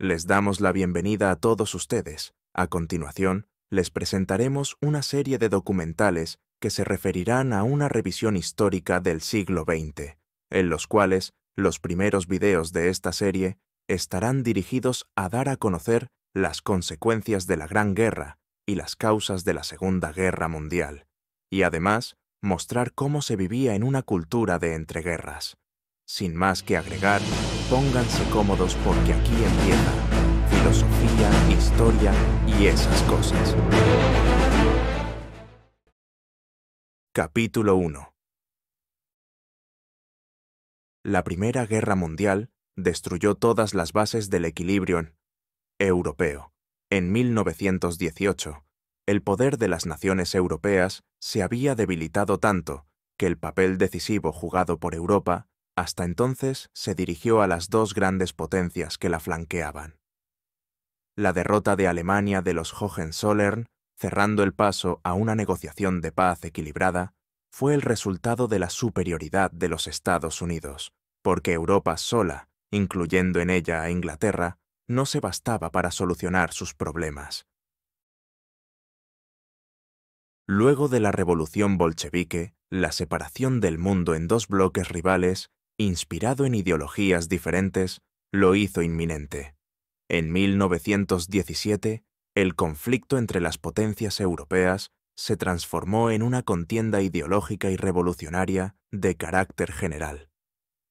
Les damos la bienvenida a todos ustedes. A continuación, les presentaremos una serie de documentales que se referirán a una revisión histórica del siglo XX, en los cuales los primeros videos de esta serie estarán dirigidos a dar a conocer las consecuencias de la Gran Guerra y las causas de la Segunda Guerra Mundial, y además mostrar cómo se vivía en una cultura de entreguerras. Sin más que agregar, pónganse cómodos porque aquí empieza filosofía, historia y esas cosas. Capítulo 1. La Primera Guerra Mundial destruyó todas las bases del equilibrio europeo. En 1918, el poder de las naciones europeas se había debilitado tanto que el papel decisivo jugado por Europa hasta entonces se dirigió a las dos grandes potencias que la flanqueaban. La derrota de Alemania de los Hohenzollern, cerrando el paso a una negociación de paz equilibrada, fue el resultado de la superioridad de los Estados Unidos, porque Europa sola, incluyendo en ella a Inglaterra, no se bastaba para solucionar sus problemas. Luego de la revolución bolchevique, la separación del mundo en dos bloques rivales, inspirado en ideologías diferentes, lo hizo inminente. En 1917, el conflicto entre las potencias europeas se transformó en una contienda ideológica y revolucionaria de carácter general.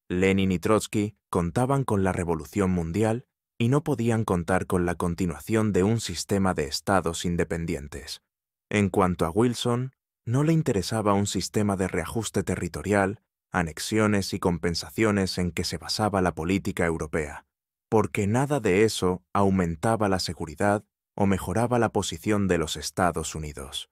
Lenin y Trotsky contaban con la revolución mundial y no podían contar con la continuación de un sistema de estados independientes. En cuanto a Wilson, no le interesaba un sistema de reajuste territorial, anexiones y compensaciones en que se basaba la política europea, porque nada de eso aumentaba la seguridad o mejoraba la posición de los Estados Unidos.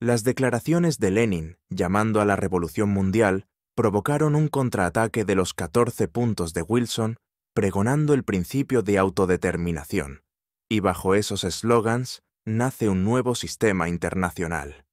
Las declaraciones de Lenin, llamando a la revolución mundial, provocaron un contraataque de los 14 puntos de Wilson, pregonando el principio de autodeterminación, y bajo esos eslogans nace un nuevo sistema internacional.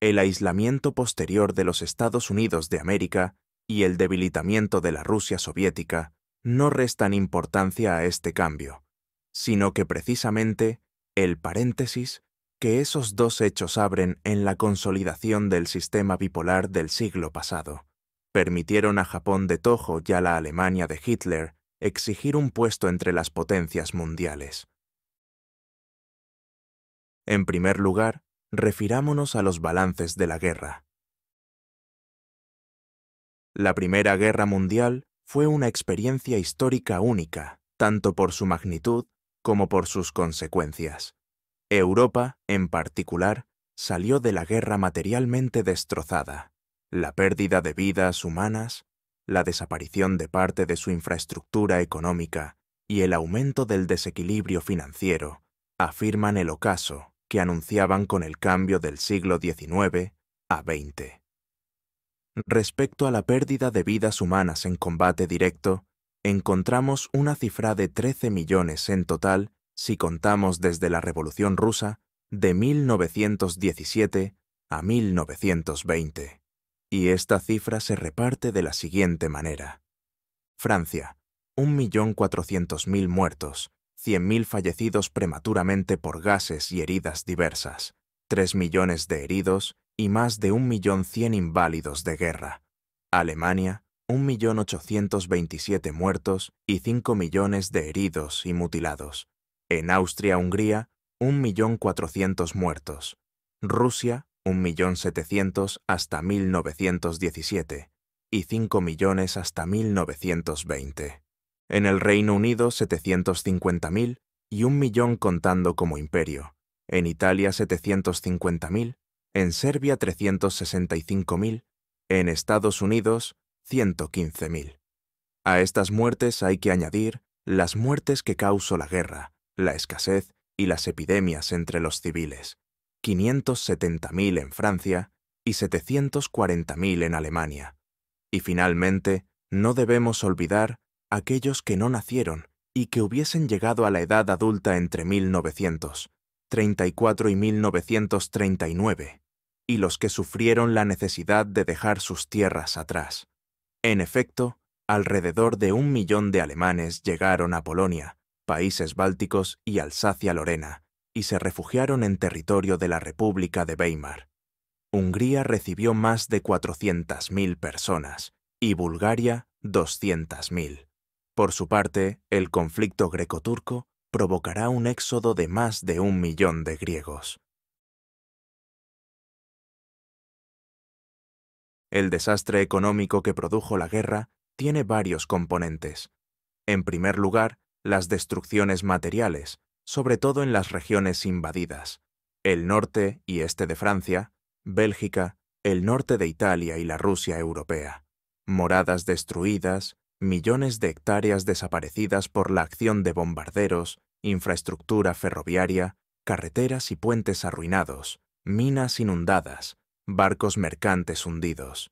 El aislamiento posterior de los Estados Unidos de América y el debilitamiento de la Rusia soviética no restan importancia a este cambio, sino que precisamente el paréntesis que esos dos hechos abren en la consolidación del sistema bipolar del siglo pasado permitieron a Japón de Tojo y a la Alemania de Hitler exigir un puesto entre las potencias mundiales. En primer lugar, refirámonos a los balances de la guerra. La Primera Guerra Mundial fue una experiencia histórica única, tanto por su magnitud como por sus consecuencias. Europa, en particular, salió de la guerra materialmente destrozada. La pérdida de vidas humanas, la desaparición de parte de su infraestructura económica y el aumento del desequilibrio financiero afirman el ocaso que anunciaban con el cambio del siglo XIX a XX. Respecto a la pérdida de vidas humanas en combate directo, encontramos una cifra de 13 millones en total si contamos desde la Revolución Rusa de 1917 a 1920. Y esta cifra se reparte de la siguiente manera. Francia, 1.400.000 muertos, 100.000 fallecidos prematuramente por gases y heridas diversas, 3 millones de heridos y más de 1.100.000 inválidos de guerra. Alemania, 1.827.000 muertos y 5 millones de heridos y mutilados. En Austria-Hungría, 1.400.000 muertos. Rusia, 1.700.000 hasta 1917 y 5 millones hasta 1920. En el Reino Unido, 750.000 y 1 millón contando como imperio. En Italia, 750.000. En Serbia, 365.000. En Estados Unidos, 115.000. A estas muertes hay que añadir las muertes que causó la guerra, la escasez y las epidemias entre los civiles. 570.000 en Francia y 740.000 en Alemania. Y finalmente, no debemos olvidar aquellos que no nacieron y que hubiesen llegado a la edad adulta entre 1934 y 1939, y los que sufrieron la necesidad de dejar sus tierras atrás. En efecto, alrededor de 1 millón de alemanes llegaron a Polonia, países bálticos y Alsacia-Lorena, y se refugiaron en territorio de la República de Weimar. Hungría recibió más de 400.000 personas y Bulgaria 200.000. Por su parte, el conflicto greco-turco provocará un éxodo de más de 1 millón de griegos. El desastre económico que produjo la guerra tiene varios componentes. En primer lugar, las destrucciones materiales, sobre todo en las regiones invadidas, el norte y este de Francia, Bélgica, el norte de Italia y la Rusia europea. Moradas destruidas, millones de hectáreas desaparecidas por la acción de bombarderos, infraestructura ferroviaria, carreteras y puentes arruinados, minas inundadas, barcos mercantes hundidos.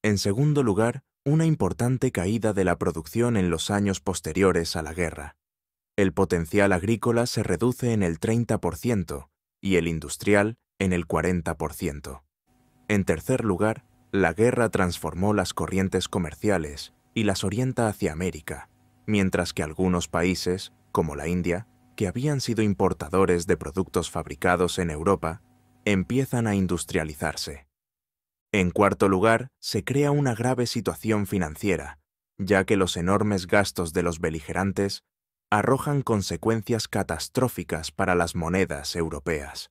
En segundo lugar, una importante caída de la producción en los años posteriores a la guerra. El potencial agrícola se reduce en el 30% y el industrial en el 40%. En tercer lugar, la guerra transformó las corrientes comerciales y las orienta hacia América, mientras que algunos países, como la India, que habían sido importadores de productos fabricados en Europa, empiezan a industrializarse. En cuarto lugar, se crea una grave situación financiera, ya que los enormes gastos de los beligerantes arrojan consecuencias catastróficas para las monedas europeas.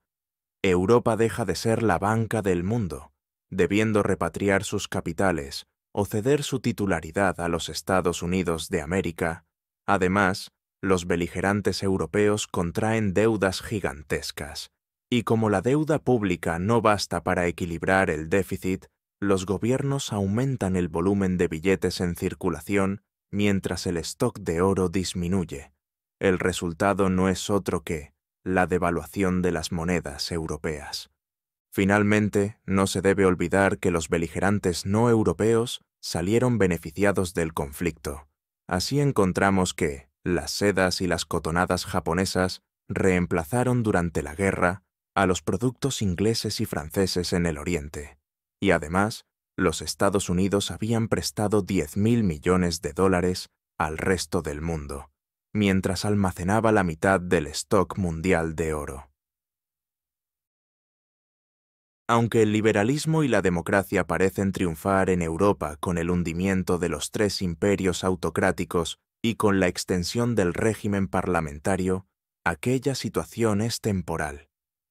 Europa deja de ser la banca del mundo, debiendo repatriar sus capitales o ceder su titularidad a los Estados Unidos de América. Además, los beligerantes europeos contraen deudas gigantescas, y como la deuda pública no basta para equilibrar el déficit, los gobiernos aumentan el volumen de billetes en circulación mientras el stock de oro disminuye. El resultado no es otro que la devaluación de las monedas europeas. Finalmente, no se debe olvidar que los beligerantes no europeos salieron beneficiados del conflicto. Así encontramos que las sedas y las cotonadas japonesas reemplazaron durante la guerra a los productos ingleses y franceses en el Oriente. Y además, los Estados Unidos habían prestado 10.000 millones de dólares al resto del mundo, mientras almacenaba la mitad del stock mundial de oro. Aunque el liberalismo y la democracia parecen triunfar en Europa con el hundimiento de los 3 imperios autocráticos y con la extensión del régimen parlamentario, aquella situación es temporal,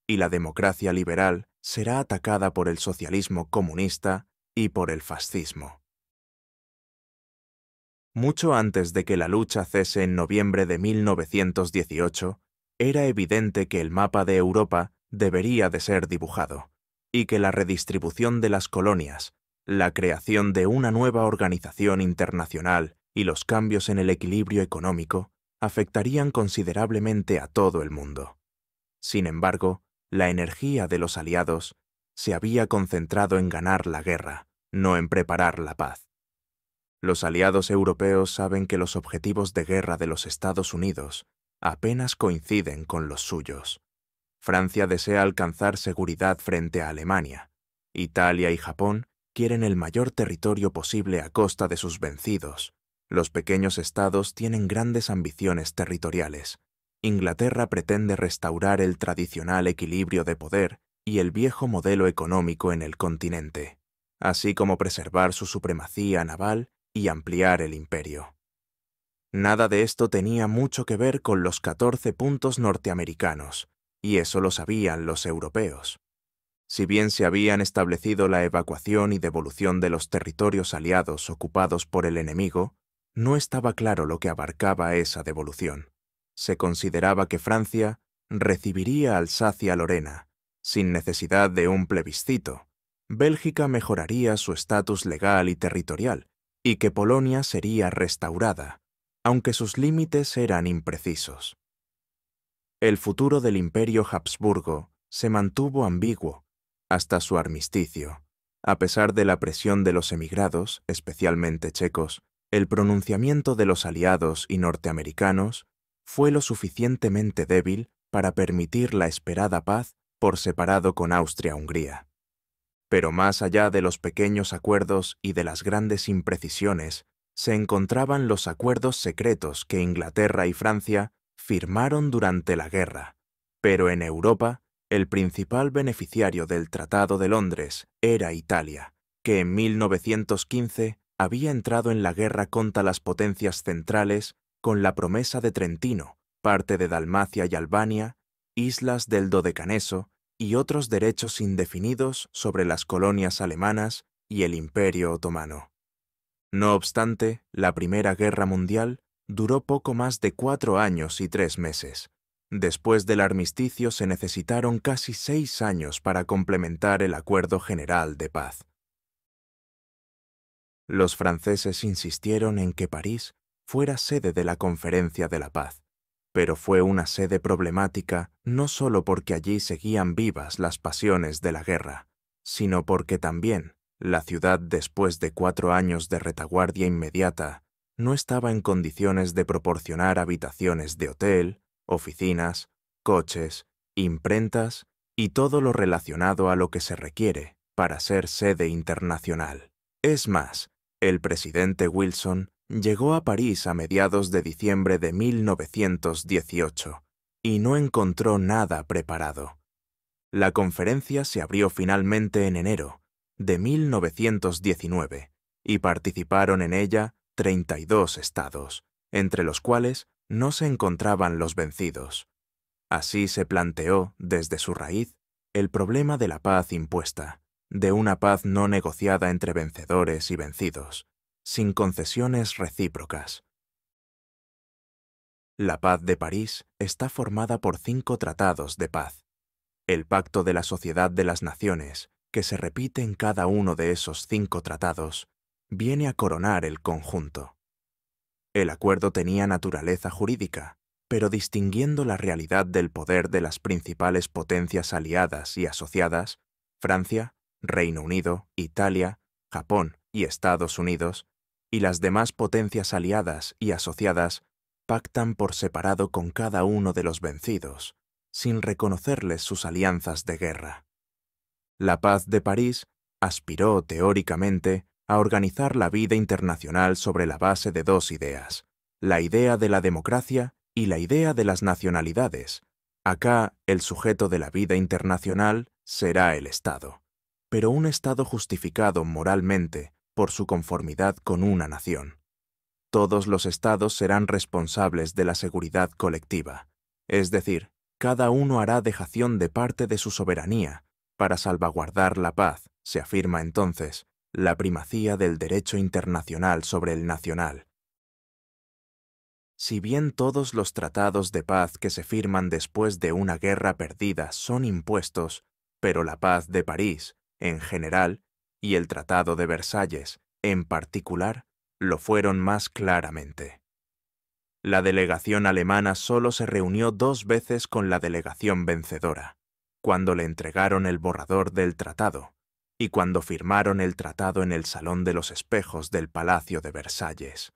y la democracia liberal será atacada por el socialismo comunista y por el fascismo. Mucho antes de que la lucha cese en noviembre de 1918, era evidente que el mapa de Europa debería de ser dibujado, y que la redistribución de las colonias, la creación de una nueva organización internacional y los cambios en el equilibrio económico afectarían considerablemente a todo el mundo. Sin embargo, la energía de los aliados se había concentrado en ganar la guerra, no en preparar la paz. Los aliados europeos saben que los objetivos de guerra de los Estados Unidos apenas coinciden con los suyos. Francia desea alcanzar seguridad frente a Alemania. Italia y Japón quieren el mayor territorio posible a costa de sus vencidos. Los pequeños estados tienen grandes ambiciones territoriales. Inglaterra pretende restaurar el tradicional equilibrio de poder y el viejo modelo económico en el continente, así como preservar su supremacía naval y ampliar el imperio. Nada de esto tenía mucho que ver con los 14 puntos norteamericanos, y eso lo sabían los europeos. Si bien se habían establecido la evacuación y devolución de los territorios aliados ocupados por el enemigo, no estaba claro lo que abarcaba esa devolución. Se consideraba que Francia recibiría Alsacia-Lorena, sin necesidad de un plebiscito. Bélgica mejoraría su estatus legal y territorial, y que Polonia sería restaurada, aunque sus límites eran imprecisos. El futuro del Imperio Habsburgo se mantuvo ambiguo hasta su armisticio. A pesar de la presión de los emigrados, especialmente checos, el pronunciamiento de los aliados y norteamericanos fue lo suficientemente débil para permitir la esperada paz por separado con Austria-Hungría. Pero más allá de los pequeños acuerdos y de las grandes imprecisiones, se encontraban los acuerdos secretos que Inglaterra y Francia firmaron durante la guerra, pero en Europa el principal beneficiario del Tratado de Londres era Italia, que en 1915 había entrado en la guerra contra las potencias centrales con la promesa de Trentino, parte de Dalmacia y Albania, islas del Dodecaneso y otros derechos indefinidos sobre las colonias alemanas y el Imperio Otomano. No obstante, la Primera Guerra Mundial duró poco más de 4 años y 3 meses. Después del armisticio se necesitaron casi 6 años para complementar el Acuerdo General de Paz. Los franceses insistieron en que París fuera sede de la Conferencia de la Paz, pero fue una sede problemática no solo porque allí seguían vivas las pasiones de la guerra, sino porque también la ciudad, después de 4 años de retaguardia inmediata, no estaba en condiciones de proporcionar habitaciones de hotel, oficinas, coches, imprentas y todo lo relacionado a lo que se requiere para ser sede internacional. Es más, el presidente Wilson llegó a París a mediados de diciembre de 1918 y no encontró nada preparado. La conferencia se abrió finalmente en enero de 1919 y participaron en ella 32 estados, entre los cuales no se encontraban los vencidos. Así se planteó, desde su raíz, el problema de la paz impuesta, de una paz no negociada entre vencedores y vencidos, sin concesiones recíprocas. La Paz de París está formada por 5 tratados de paz. El Pacto de la Sociedad de las Naciones, que se repite en cada uno de esos 5 tratados, viene a coronar el conjunto. El acuerdo tenía naturaleza jurídica, pero distinguiendo la realidad del poder de las principales potencias aliadas y asociadas, Francia, Reino Unido, Italia, Japón y Estados Unidos, y las demás potencias aliadas y asociadas, pactan por separado con cada uno de los vencidos, sin reconocerles sus alianzas de guerra. La Paz de París aspiró, teóricamente, a organizar la vida internacional sobre la base de 2 ideas, la idea de la democracia y la idea de las nacionalidades. Acá, el sujeto de la vida internacional será el Estado, pero un Estado justificado moralmente por su conformidad con una nación. Todos los Estados serán responsables de la seguridad colectiva, es decir, cada uno hará dejación de parte de su soberanía para salvaguardar la paz, se afirma entonces, la primacía del derecho internacional sobre el nacional. Si bien todos los tratados de paz que se firman después de una guerra perdida son impuestos, pero la Paz de París, en general, y el Tratado de Versalles, en particular, lo fueron más claramente. La delegación alemana solo se reunió 2 veces con la delegación vencedora, cuando le entregaron el borrador del tratado y cuando firmaron el tratado en el Salón de los Espejos del Palacio de Versalles.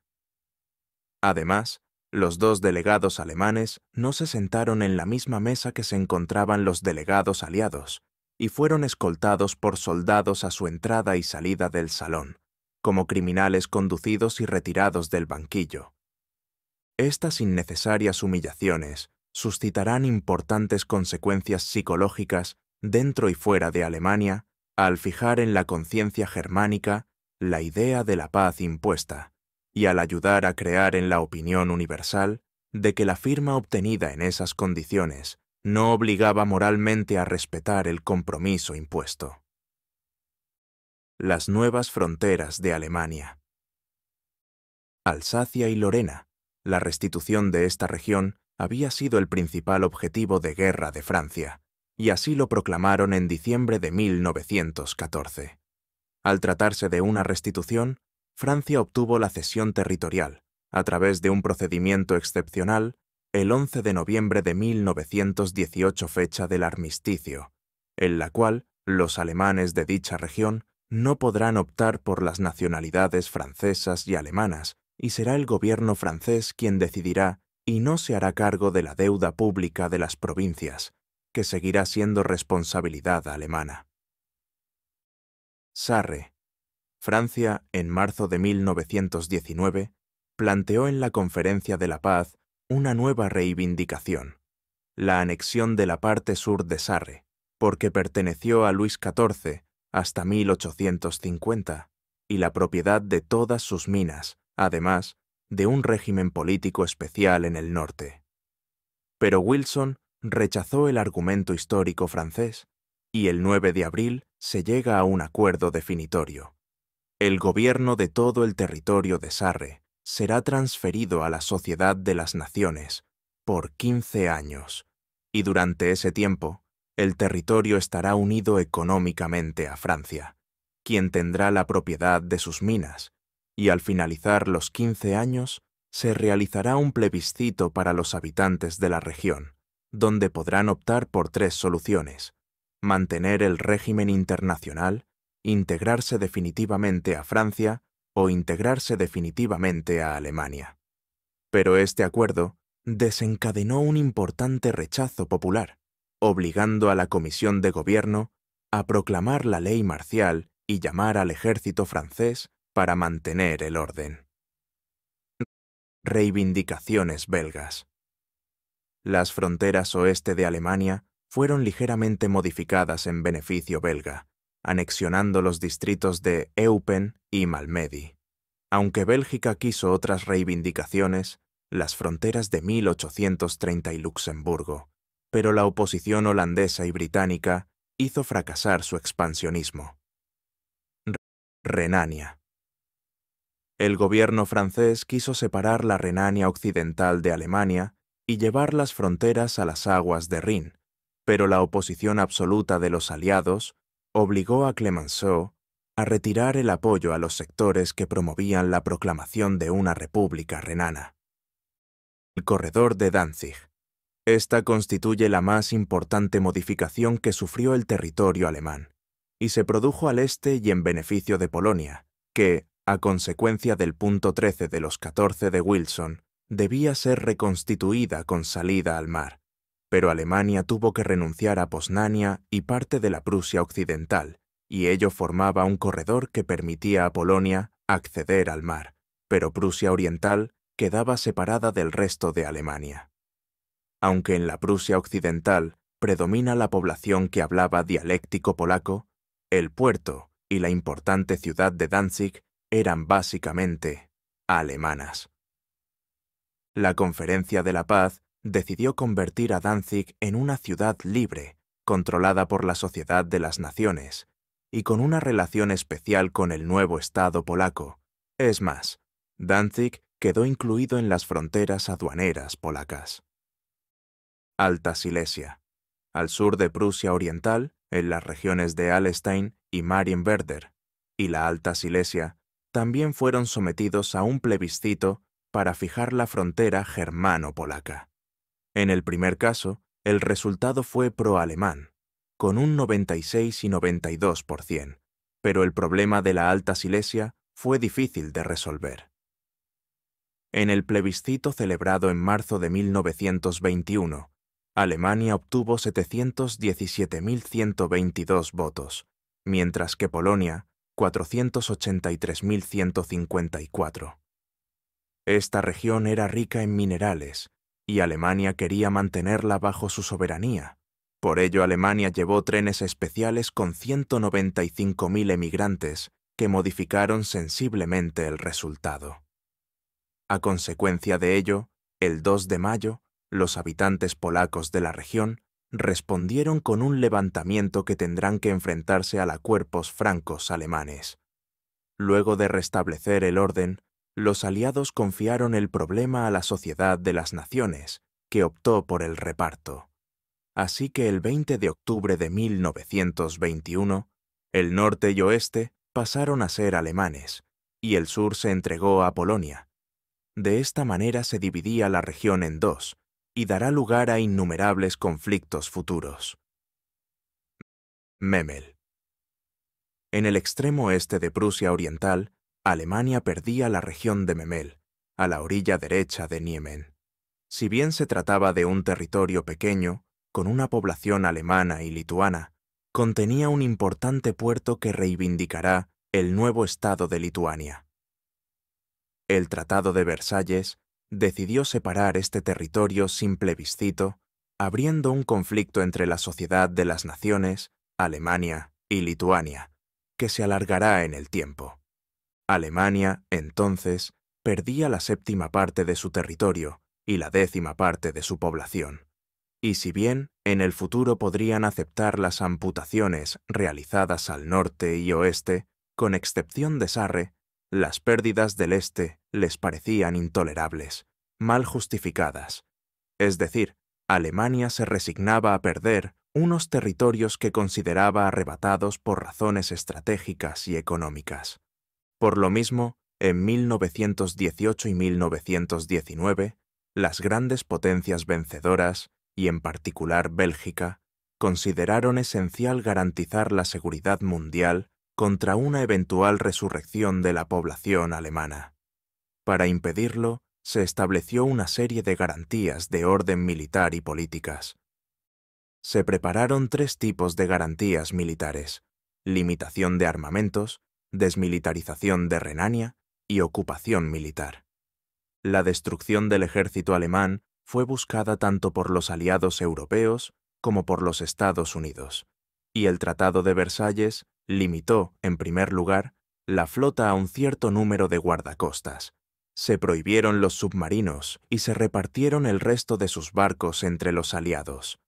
Además, los 2 delegados alemanes no se sentaron en la misma mesa que se encontraban los delegados aliados y fueron escoltados por soldados a su entrada y salida del salón, como criminales conducidos y retirados del banquillo. Estas innecesarias humillaciones suscitarán importantes consecuencias psicológicas dentro y fuera de Alemania al fijar en la conciencia germánica la idea de la paz impuesta y al ayudar a crear en la opinión universal de que la firma obtenida en esas condiciones no obligaba moralmente a respetar el compromiso impuesto. Las nuevas fronteras de Alemania. Alsacia y Lorena. La restitución de esta región había sido el principal objetivo de guerra de Francia, y así lo proclamaron en diciembre de 1914. Al tratarse de una restitución, Francia obtuvo la cesión territorial, a través de un procedimiento excepcional, el 11 de noviembre de 1918, fecha del armisticio, en la cual los alemanes de dicha región no podrán optar por las nacionalidades francesas y alemanas, y será el gobierno francés quien decidirá y no se hará cargo de la deuda pública de las provincias, que seguirá siendo responsabilidad alemana. Sarre. Francia, en marzo de 1919, planteó en la Conferencia de la Paz una nueva reivindicación, la anexión de la parte sur de Sarre, porque perteneció a Luis XIV hasta 1850, y la propiedad de todas sus minas, además de un régimen político especial en el norte. Pero Wilson rechazó el argumento histórico francés, y el 9 de abril se llega a un acuerdo definitorio. El gobierno de todo el territorio de Sarre será transferido a la Sociedad de las Naciones por 15 años, y durante ese tiempo, el territorio estará unido económicamente a Francia, quien tendrá la propiedad de sus minas, y al finalizar los 15 años, se realizará un plebiscito para los habitantes de la región, donde podrán optar por 3 soluciones: mantener el régimen internacional, integrarse definitivamente a Francia o integrarse definitivamente a Alemania. Pero este acuerdo desencadenó un importante rechazo popular, obligando a la Comisión de Gobierno a proclamar la ley marcial y llamar al ejército francés para mantener el orden. Reivindicaciones belgas. Las fronteras oeste de Alemania fueron ligeramente modificadas en beneficio belga, anexionando los distritos de Eupen y Malmedy. Aunque Bélgica quiso otras reivindicaciones, las fronteras de 1830 y Luxemburgo, pero la oposición holandesa y británica hizo fracasar su expansionismo. Renania. El gobierno francés quiso separar la Renania occidental de Alemania y llevar las fronteras a las aguas de Rin, pero la oposición absoluta de los aliados obligó a Clemenceau a retirar el apoyo a los sectores que promovían la proclamación de una república renana. El corredor de Danzig. Esta constituye la más importante modificación que sufrió el territorio alemán, y se produjo al este y en beneficio de Polonia, que, a consecuencia del punto 13 de los 14 de Wilson, debía ser reconstituida con salida al mar, pero Alemania tuvo que renunciar a Poznania y parte de la Prusia occidental, y ello formaba un corredor que permitía a Polonia acceder al mar, pero Prusia oriental quedaba separada del resto de Alemania. Aunque en la Prusia occidental predomina la población que hablaba dialéctico polaco, el puerto y la importante ciudad de Danzig eran básicamente alemanas. La Conferencia de la Paz decidió convertir a Danzig en una ciudad libre, controlada por la Sociedad de las Naciones, y con una relación especial con el nuevo Estado polaco. Es más, Danzig quedó incluido en las fronteras aduaneras polacas. Alta Silesia. Al sur de Prusia Oriental, en las regiones de Alestein y Marienwerder, y la Alta Silesia, también fueron sometidos a un plebiscito para fijar la frontera germano-polaca. En el primer caso, el resultado fue pro-alemán, con un 96 y 92%, pero el problema de la Alta Silesia fue difícil de resolver. En el plebiscito celebrado en marzo de 1921, Alemania obtuvo 717.122 votos, mientras que Polonia 483.154. Esta región era rica en minerales, y Alemania quería mantenerla bajo su soberanía. Por ello, Alemania llevó trenes especiales con 195.000 emigrantes que modificaron sensiblemente el resultado. A consecuencia de ello, el 2 de mayo, los habitantes polacos de la región respondieron con un levantamiento que tendrán que enfrentarse a los cuerpos francos alemanes. Luego de restablecer el orden, los aliados confiaron el problema a la Sociedad de las Naciones, que optó por el reparto. Así que el 20 de octubre de 1921, el norte y oeste pasaron a ser alemanes, y el sur se entregó a Polonia. De esta manera se dividía la región en dos, y dará lugar a innumerables conflictos futuros. Memel. En el extremo este de Prusia Oriental, Alemania perdía la región de Memel, a la orilla derecha de Niemen. Si bien se trataba de un territorio pequeño, con una población alemana y lituana, contenía un importante puerto que reivindicará el nuevo Estado de Lituania. El Tratado de Versalles decidió separar este territorio sin plebiscito, abriendo un conflicto entre la Sociedad de las Naciones, Alemania y Lituania, que se alargará en el tiempo. Alemania, entonces, perdía la séptima parte de su territorio y la décima parte de su población. Y si bien en el futuro podrían aceptar las amputaciones realizadas al norte y oeste, con excepción de Sarre, las pérdidas del este les parecían intolerables, mal justificadas. Es decir, Alemania se resignaba a perder unos territorios que consideraba arrebatados por razones estratégicas y económicas. Por lo mismo, en 1918 y 1919, las grandes potencias vencedoras, y en particular Bélgica, consideraron esencial garantizar la seguridad mundial contra una eventual resurrección de la población alemana. Para impedirlo, se estableció una serie de garantías de orden militar y políticas. Se prepararon 3 tipos de garantías militares: limitación de armamentos, desmilitarización de Renania y ocupación militar. La destrucción del ejército alemán fue buscada tanto por los aliados europeos como por los Estados Unidos, y el Tratado de Versalles limitó, en primer lugar, la flota a un cierto número de guardacostas. Se prohibieron los submarinos y se repartieron el resto de sus barcos entre los aliados.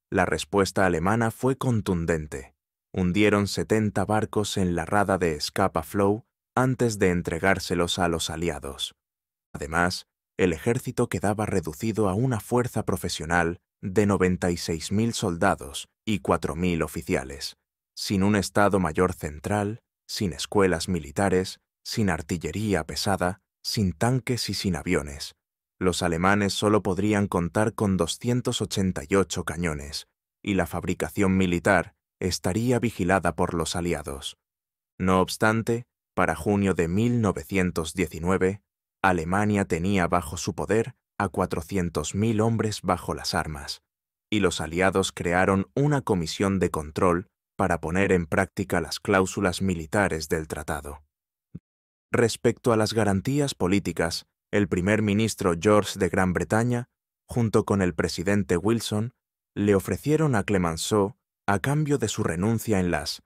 La respuesta alemana fue contundente. Hundieron 70 barcos en la rada de Scapa Flow antes de entregárselos a los aliados. Además, el ejército quedaba reducido a una fuerza profesional de 96.000 soldados y 4.000 oficiales, sin un Estado Mayor central, sin escuelas militares, sin artillería pesada, sin tanques y sin aviones. Los alemanes solo podrían contar con 288 cañones, y la fabricación militar estaría vigilada por los aliados. No obstante, para junio de 1919, Alemania tenía bajo su poder a 400.000 hombres bajo las armas, y los aliados crearon una comisión de control para poner en práctica las cláusulas militares del tratado. Respecto a las garantías políticas, el primer ministro George de Gran Bretaña, junto con el presidente Wilson, le ofrecieron a Clemenceau, a cambio de su renuncia en las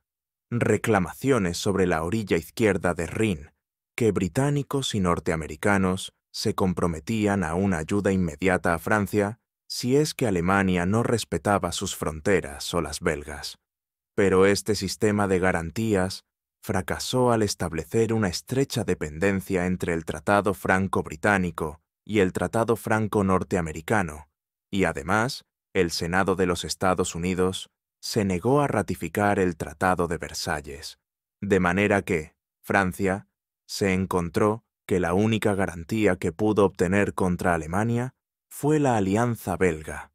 reclamaciones sobre la orilla izquierda del Rin, que británicos y norteamericanos se comprometían a una ayuda inmediata a Francia si es que Alemania no respetaba sus fronteras o las belgas. Pero este sistema de garantías fracasó al establecer una estrecha dependencia entre el Tratado Franco-Británico y el Tratado Franco-Norteamericano, y además, el Senado de los Estados Unidos se negó a ratificar el Tratado de Versalles, de manera que Francia se encontró que la única garantía que pudo obtener contra Alemania fue la alianza belga.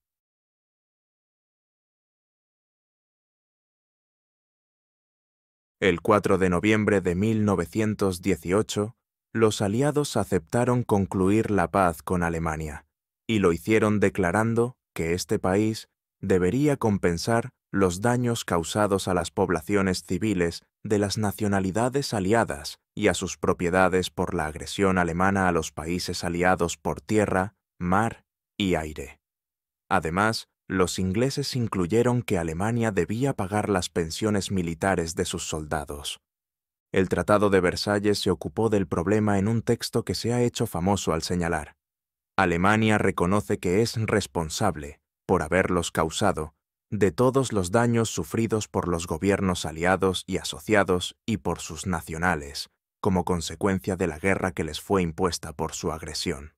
El 4 de noviembre de 1918, los aliados aceptaron concluir la paz con Alemania, y lo hicieron declarando que este país debería compensar los daños causados a las poblaciones civiles de las nacionalidades aliadas y a sus propiedades por la agresión alemana a los países aliados por tierra, mar y aire. Además, los ingleses incluyeron que Alemania debía pagar las pensiones militares de sus soldados. El Tratado de Versalles se ocupó del problema en un texto que se ha hecho famoso al señalar: Alemania reconoce que es responsable, por haberlos causado, de todos los daños sufridos por los gobiernos aliados y asociados y por sus nacionales, como consecuencia de la guerra que les fue impuesta por su agresión.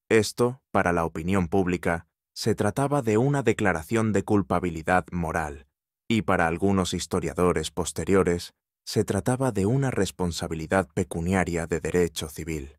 Esto, para la opinión pública, se trataba de una declaración de culpabilidad moral, y para algunos historiadores posteriores, se trataba de una responsabilidad pecuniaria de derecho civil.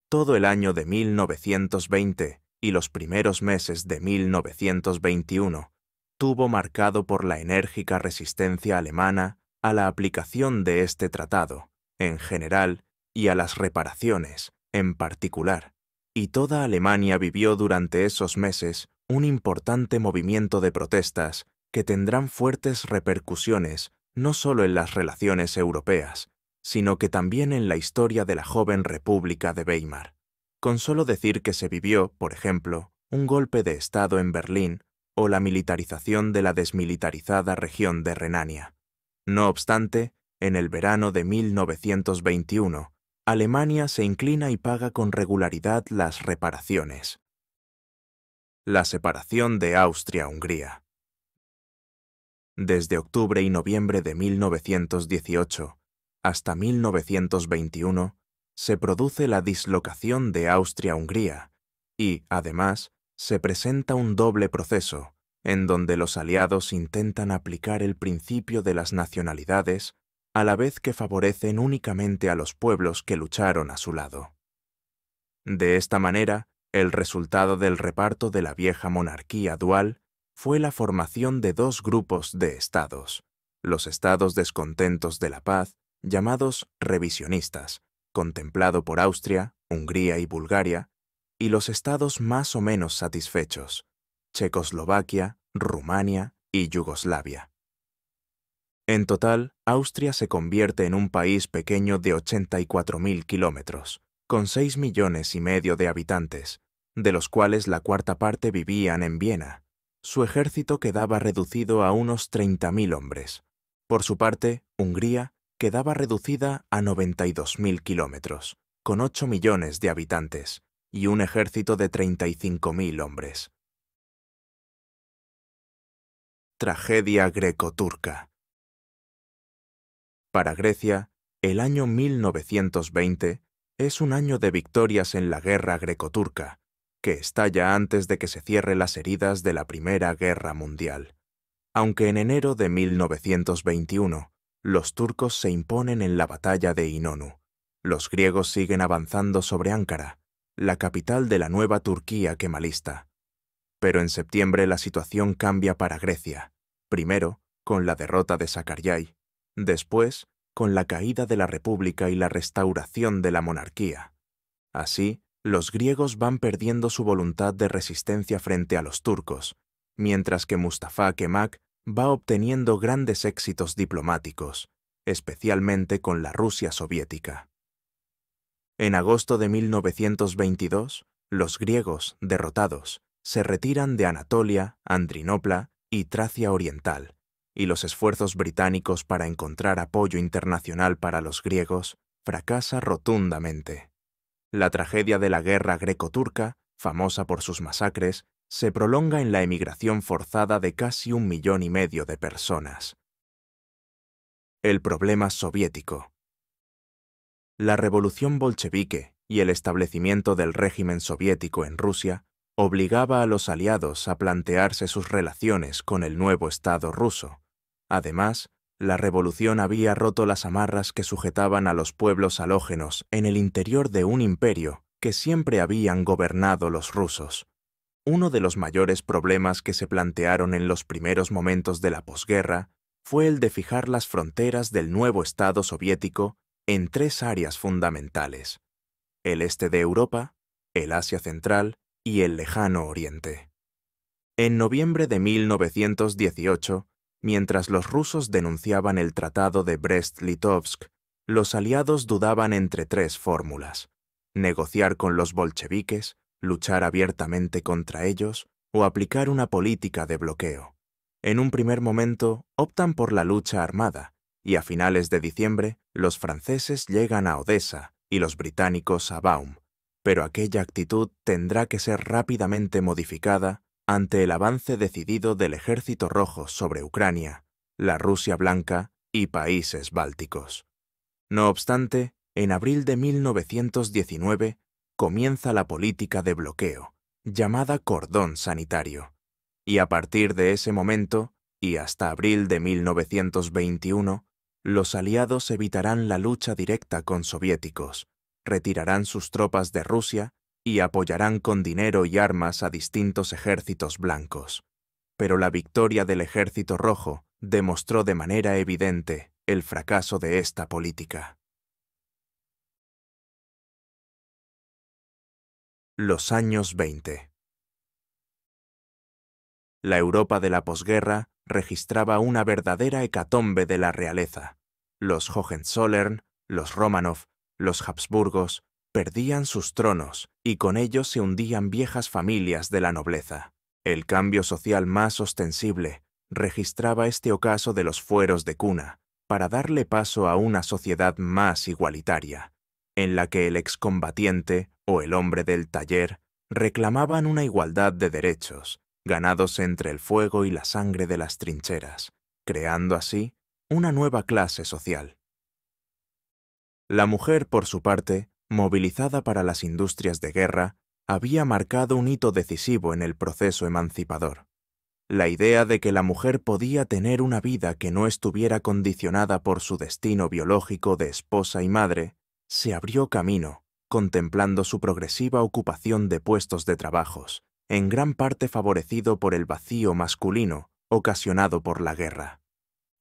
Todo el año de 1920 y los primeros meses de 1921 tuvo marcado por la enérgica resistencia alemana a la aplicación de este tratado, en general, y a las reparaciones, en particular, y toda Alemania vivió durante esos meses un importante movimiento de protestas que tendrán fuertes repercusiones no solo en las relaciones europeas, sino que también en la historia de la joven República de Weimar. Con solo decir que se vivió, por ejemplo, un golpe de Estado en Berlín o la militarización de la desmilitarizada región de Renania. No obstante, en el verano de 1921, Alemania se inclina y paga con regularidad las reparaciones. La separación de Austria-Hungría. Desde octubre y noviembre de 1918 hasta 1921, se produce la dislocación de Austria-Hungría y, además, se presenta un doble proceso, en donde los aliados intentan aplicar el principio de las nacionalidades a la vez que favorecen únicamente a los pueblos que lucharon a su lado. De esta manera, el resultado del reparto de la vieja monarquía dual fue la formación de dos grupos de estados, los estados descontentos de la paz, llamados revisionistas, contemplado por Austria, Hungría y Bulgaria, y los estados más o menos satisfechos, Checoslovaquia, Rumania y Yugoslavia. En total, Austria se convierte en un país pequeño de 84.000 kilómetros, con 6,5 millones de habitantes, de los cuales la cuarta parte vivían en Viena. Su ejército quedaba reducido a unos 30.000 hombres. Por su parte, Hungría quedaba reducida a 92.000 kilómetros, con 8 millones de habitantes, y un ejército de 35.000 hombres. Tragedia greco-turca. Para Grecia, el año 1920 es un año de victorias en la guerra greco-turca, que estalla antes de que se cierren las heridas de la Primera Guerra Mundial. Aunque en enero de 1921, los turcos se imponen en la batalla de Inonu, los griegos siguen avanzando sobre Ankara, la capital de la nueva Turquía kemalista. Pero en septiembre la situación cambia para Grecia, primero con la derrota de Sakariyai, después con la caída de la República y la restauración de la monarquía. Así, los griegos van perdiendo su voluntad de resistencia frente a los turcos, mientras que Mustafa Kemal va obteniendo grandes éxitos diplomáticos, especialmente con la Rusia soviética. En agosto de 1922, los griegos, derrotados, se retiran de Anatolia, Adrianópla y Tracia Oriental, y los esfuerzos británicos para encontrar apoyo internacional para los griegos fracasa rotundamente. La tragedia de la guerra greco-turca, famosa por sus masacres, se prolonga en la emigración forzada de casi 1,5 millones de personas. El problema soviético. La revolución bolchevique y el establecimiento del régimen soviético en Rusia obligaba a los aliados a plantearse sus relaciones con el nuevo Estado ruso. Además, la revolución había roto las amarras que sujetaban a los pueblos halógenos en el interior de un imperio que siempre habían gobernado los rusos. Uno de los mayores problemas que se plantearon en los primeros momentos de la posguerra fue el de fijar las fronteras del nuevo Estado soviético en 3 áreas fundamentales: el este de Europa, el Asia Central y el Lejano Oriente. En noviembre de 1918, mientras los rusos denunciaban el Tratado de Brest-Litovsk, los aliados dudaban entre 3 fórmulas: negociar con los bolcheviques, luchar abiertamente contra ellos o aplicar una política de bloqueo. En un primer momento, optan por la lucha armada, y a finales de diciembre, los franceses llegan a Odessa y los británicos a Baum, pero aquella actitud tendrá que ser rápidamente modificada ante el avance decidido del Ejército Rojo sobre Ucrania, la Rusia Blanca y países bálticos. No obstante, en abril de 1919 comienza la política de bloqueo, llamada cordón sanitario, y a partir de ese momento, y hasta abril de 1921, los aliados evitarán la lucha directa con soviéticos, retirarán sus tropas de Rusia y apoyarán con dinero y armas a distintos ejércitos blancos. Pero la victoria del Ejército Rojo demostró de manera evidente el fracaso de esta política. Los años 20. La Europa de la posguerra registraba una verdadera hecatombe de la realeza. Los Hohenzollern, los Románov, los Habsburgos perdían sus tronos y con ellos se hundían viejas familias de la nobleza. El cambio social más ostensible registraba este ocaso de los fueros de cuna para darle paso a una sociedad más igualitaria, en la que el excombatiente o el hombre del taller reclamaban una igualdad de derechos, ganados entre el fuego y la sangre de las trincheras, creando así una nueva clase social. La mujer, por su parte, movilizada para las industrias de guerra, había marcado un hito decisivo en el proceso emancipador. La idea de que la mujer podía tener una vida que no estuviera condicionada por su destino biológico de esposa y madre, se abrió camino, contemplando su progresiva ocupación de puestos de trabajos, en gran parte favorecido por el vacío masculino ocasionado por la guerra.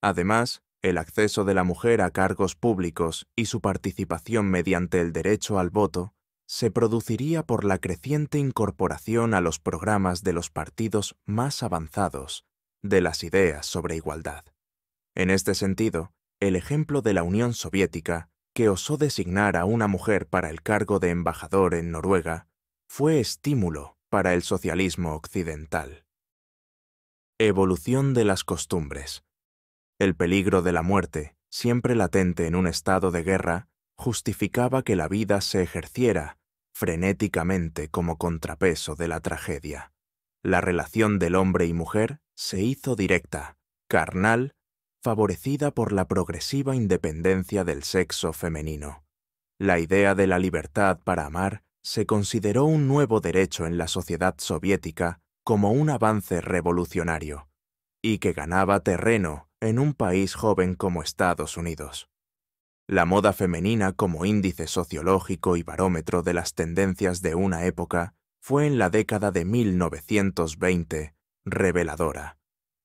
Además, el acceso de la mujer a cargos públicos y su participación mediante el derecho al voto se produciría por la creciente incorporación a los programas de los partidos más avanzados de las ideas sobre igualdad. En este sentido, el ejemplo de la Unión Soviética, que osó designar a una mujer para el cargo de embajador en Noruega, fue estímulo para el socialismo occidental. Evolución de las costumbres. El peligro de la muerte, siempre latente en un estado de guerra, justificaba que la vida se ejerciera frenéticamente como contrapeso de la tragedia. La relación del hombre y mujer se hizo directa, carnal, favorecida por la progresiva independencia del sexo femenino. La idea de la libertad para amar se consideró un nuevo derecho en la sociedad soviética como un avance revolucionario, y que ganaba terreno en un país joven como Estados Unidos. La moda femenina como índice sociológico y barómetro de las tendencias de una época fue en la década de 1920 reveladora.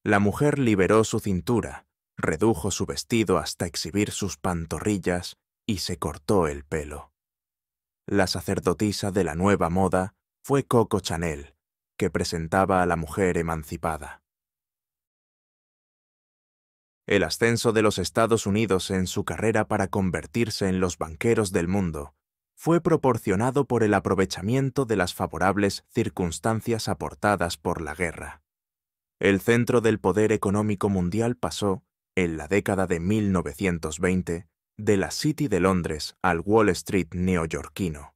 La mujer liberó su cintura, redujo su vestido hasta exhibir sus pantorrillas y se cortó el pelo. La sacerdotisa de la nueva moda fue Coco Chanel, que presentaba a la mujer emancipada. El ascenso de los Estados Unidos en su carrera para convertirse en los banqueros del mundo fue proporcionado por el aprovechamiento de las favorables circunstancias aportadas por la guerra. El centro del poder económico mundial pasó, en la década de 1920, de la City de Londres al Wall Street neoyorquino.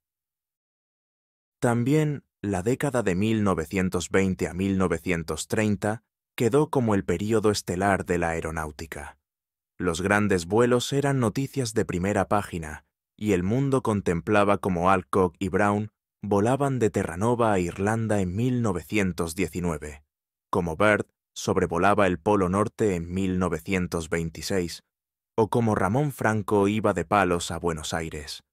También la década de 1920 a 1930 quedó como el período estelar de la aeronáutica. Los grandes vuelos eran noticias de primera página y el mundo contemplaba cómo Alcock y Brown volaban de Terranova a Irlanda en 1919, como Byrd sobrevolaba el Polo Norte en 1926, o como Ramón Franco iba de Palos a Buenos Aires.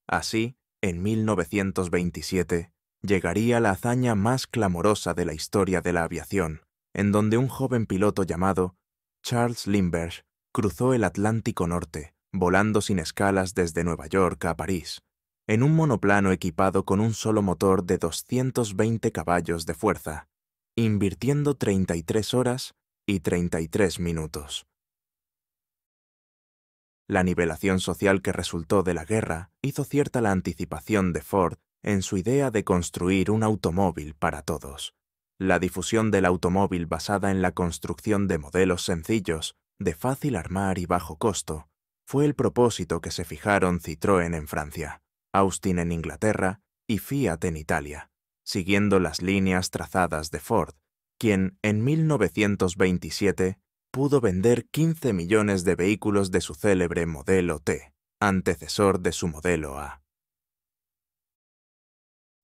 Así, en 1927, llegaría la hazaña más clamorosa de la historia de la aviación, en donde un joven piloto llamado Charles Lindbergh cruzó el Atlántico Norte, volando sin escalas desde Nueva York a París, en un monoplano equipado con un solo motor de 220 caballos de fuerza, invirtiendo 33 horas y 33 minutos. La nivelación social que resultó de la guerra hizo cierta la anticipación de Ford en su idea de construir un automóvil para todos. La difusión del automóvil basada en la construcción de modelos sencillos, de fácil armar y bajo costo, fue el propósito que se fijaron Citroën en Francia, Austin en Inglaterra y Fiat en Italia, siguiendo las líneas trazadas de Ford, quien en 1927 pudo vender 15 millones de vehículos de su célebre modelo T, antecesor de su modelo A.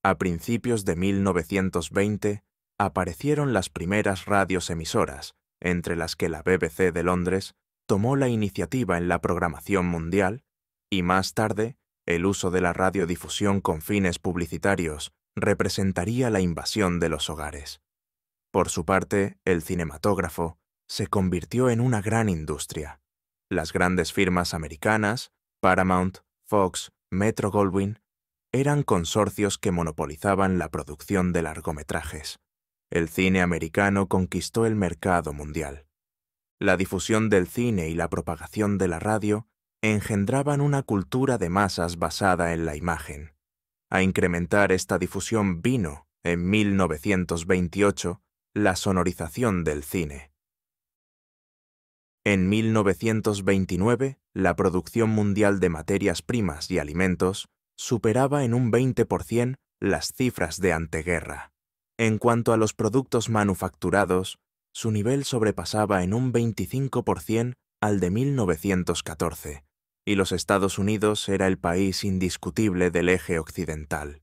A principios de 1920, aparecieron las primeras radios emisoras, entre las que la BBC de Londres tomó la iniciativa en la programación mundial, y más tarde, el uso de la radiodifusión con fines publicitarios representaría la invasión de los hogares. Por su parte, el cinematógrafo se convirtió en una gran industria. Las grandes firmas americanas, Paramount, Fox, Metro-Goldwyn, eran consorcios que monopolizaban la producción de largometrajes. El cine americano conquistó el mercado mundial. La difusión del cine y la propagación de la radio engendraban una cultura de masas basada en la imagen, A incrementar esta difusión vino, en 1928, la sonorización del cine. En 1929, la producción mundial de materias primas y alimentos superaba en un 20% las cifras de anteguerra. En cuanto a los productos manufacturados, su nivel sobrepasaba en un 25% al de 1914, y los Estados Unidos era el país indiscutible del eje occidental.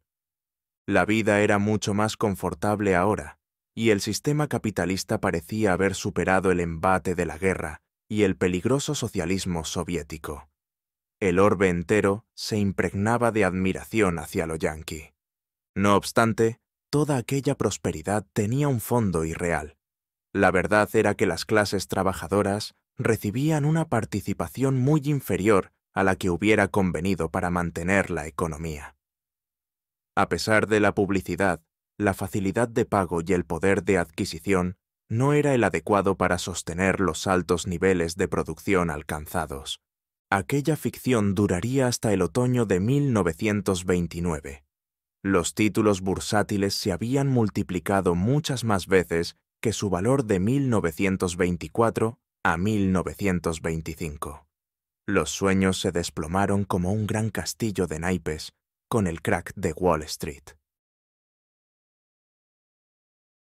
La vida era mucho más confortable ahora, y el sistema capitalista parecía haber superado el embate de la guerra y el peligroso socialismo soviético. El orbe entero se impregnaba de admiración hacia lo yanqui. No obstante, toda aquella prosperidad tenía un fondo irreal. La verdad era que las clases trabajadoras recibían una participación muy inferior a la que hubiera convenido para mantener la economía. A pesar de la publicidad, la facilidad de pago y el poder de adquisición no era el adecuado para sostener los altos niveles de producción alcanzados. Aquella ficción duraría hasta el otoño de 1929. Los títulos bursátiles se habían multiplicado muchas más veces que su valor de 1924 a 1925. Los sueños se desplomaron como un gran castillo de naipes con el crack de Wall Street.